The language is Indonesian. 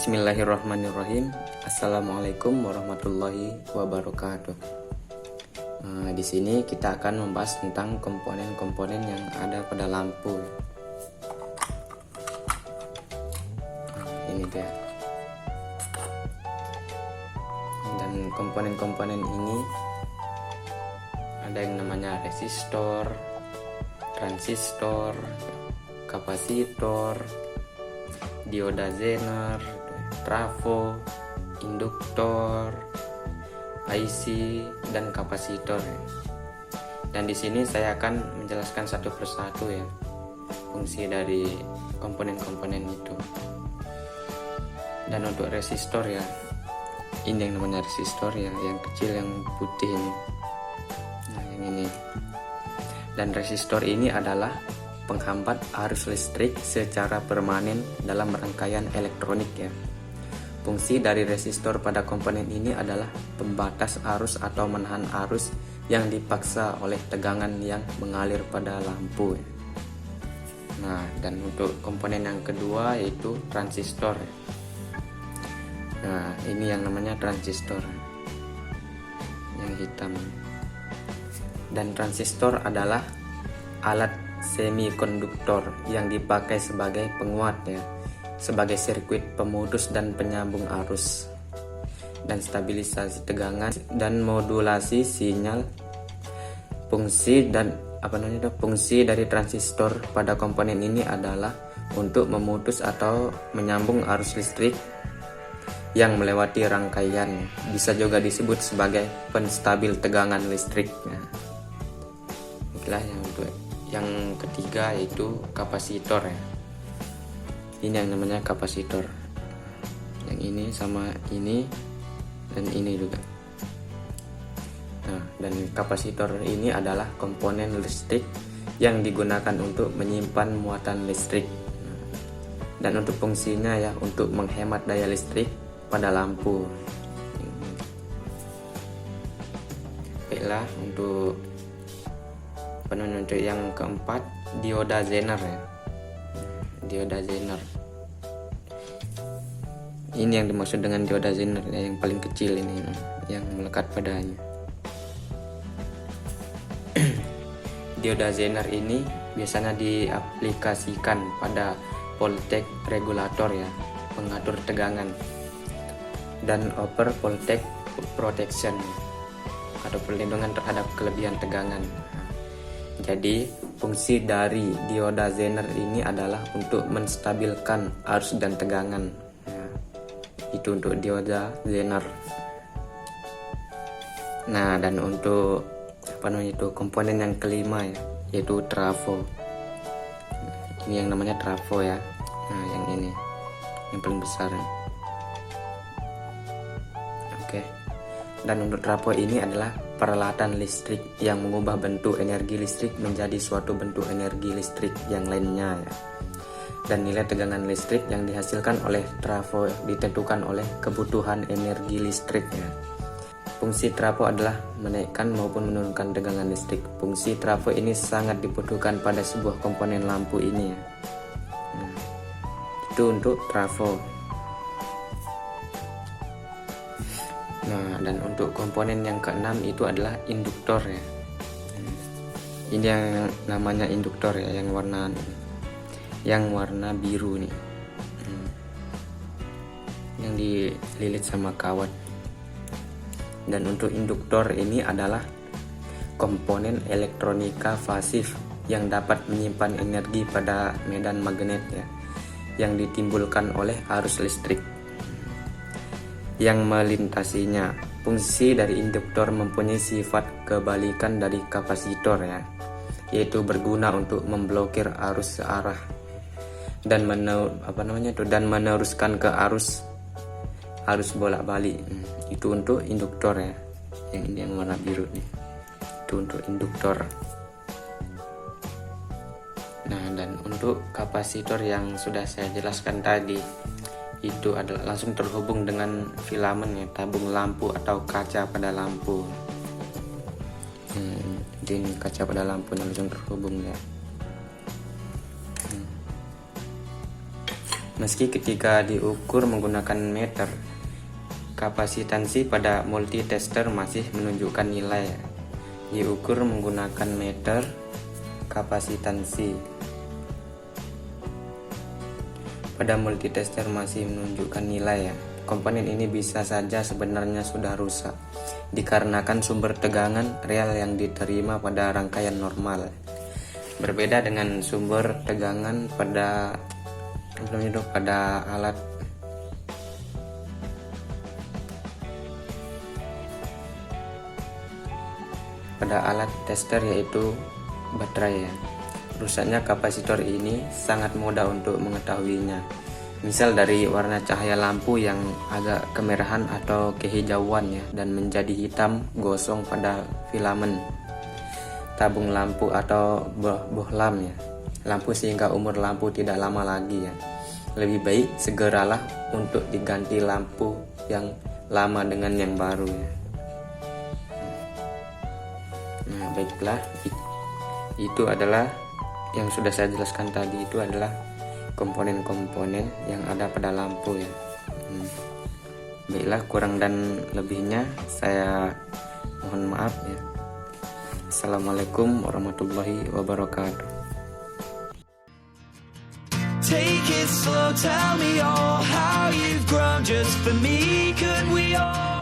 Bismillahirrahmanirrahim. Assalamualaikum warahmatullahi wabarakatuh. Di sini kita akan membahas tentang komponen-komponen yang ada pada lampu. Ini dia. Dan komponen-komponen ini ada yang namanya resistor, transistor, kapasitor, dioda zener, trafo, induktor, IC, dan kapasitor. Dan di sini saya akan menjelaskan satu persatu ya fungsi dari komponen-komponen itu. Dan untuk resistor ya, ini yang namanya resistor ya, yang kecil yang putih ini. Nah, yang ini. Dan resistor ini adalah penghambat arus listrik secara permanen dalam rangkaian elektronik ya. Fungsi dari resistor pada komponen ini adalah pembatas arus atau menahan arus yang dipaksa oleh tegangan yang mengalir pada lampu ya. Nah, dan untuk komponen yang kedua yaitu transistor. Nah, ini yang namanya transistor yang hitam. Dan transistor adalah alat semikonduktor yang dipakai sebagai penguat ya, sebagai sirkuit pemutus dan penyambung arus, dan stabilisasi tegangan dan modulasi sinyal. Fungsi dari transistor pada komponen ini adalah untuk memutus atau menyambung arus listrik yang melewati rangkaian. Bisa juga disebut sebagai penstabil tegangan listrik ya. Itulah yang ketiga yaitu kapasitor ya. Ini yang namanya kapasitor. Yang ini sama ini dan ini juga. Nah, dan kapasitor ini adalah komponen listrik yang digunakan untuk menyimpan muatan listrik. Dan untuk fungsinya ya untuk menghemat daya listrik pada lampu. Baiklah, untuk yang keempat, dioda zener ya. Dioda zener. Ini yang dimaksud dengan dioda zener ya, yang paling kecil ini yang melekat padanya. Dioda zener ini biasanya diaplikasikan pada voltage regulator ya, pengatur tegangan, dan over voltage protection atau perlindungan terhadap kelebihan tegangan. Jadi fungsi dari dioda zener ini adalah untuk menstabilkan arus dan tegangan ya. Itu untuk dioda zener. Nah, dan untuk komponen yang kelima ya, yaitu trafo. Ini yang namanya trafo ya. Nah, yang ini yang paling besar ya. Oke. Dan untuk trafo ini adalah peralatan listrik yang mengubah bentuk energi listrik menjadi suatu bentuk energi listrik yang lainnya ya. Dan nilai tegangan listrik yang dihasilkan oleh trafo ditentukan oleh kebutuhan energi listrik ya. Fungsi trafo adalah menaikkan maupun menurunkan tegangan listrik. Fungsi trafo ini sangat dibutuhkan pada sebuah komponen lampu ini ya. Nah, itu untuk trafo. Nah, dan untuk komponen yang keenam itu adalah induktor ya. Ini yang namanya induktor ya, yang warna biru nih, yang dililit sama kawat. Dan untuk induktor ini adalah komponen elektronika pasif yang dapat menyimpan energi pada medan magnet ya, yang ditimbulkan oleh arus listrik yang melintasinya. Fungsi dari induktor mempunyai sifat kebalikan dari kapasitor ya, yaitu berguna untuk memblokir arus searah dan meneruskan ke arus bolak-balik. Itu untuk induktor ya. Yang ini yang warna biru nih. Itu untuk induktor. Nah, dan untuk kapasitor yang sudah saya jelaskan tadi, itu adalah langsung terhubung dengan filamen ya, tabung lampu atau kaca pada lampu. Jadi kaca pada lampu langsung terhubung ya. Meski ketika diukur menggunakan meter, kapasitansi pada multitester masih menunjukkan nilai. Diukur menggunakan meter, kapasitansi pada multitester masih menunjukkan nilai ya. Komponen ini bisa saja sebenarnya sudah rusak dikarenakan sumber tegangan real yang diterima pada rangkaian normal. Berbeda dengan sumber tegangan pada alat tester, yaitu baterai ya. Rusaknya kapasitor ini sangat mudah untuk mengetahuinya. Misal dari warna cahaya lampu yang agak kemerahan atau kehijauan ya, dan menjadi hitam gosong pada filamen tabung lampu atau bohlam ya lampu, sehingga umur lampu tidak lama lagi ya. Lebih baik segeralah untuk diganti lampu yang lama dengan yang baru ya. Nah, baiklah, itu adalah yang sudah saya jelaskan tadi, itu adalah komponen-komponen yang ada pada lampu ya. Baiklah, kurang dan lebihnya saya mohon maaf ya. Assalamualaikum warahmatullahi wabarakatuh. Take it slow, tell me all how you've grown just for me. Could we all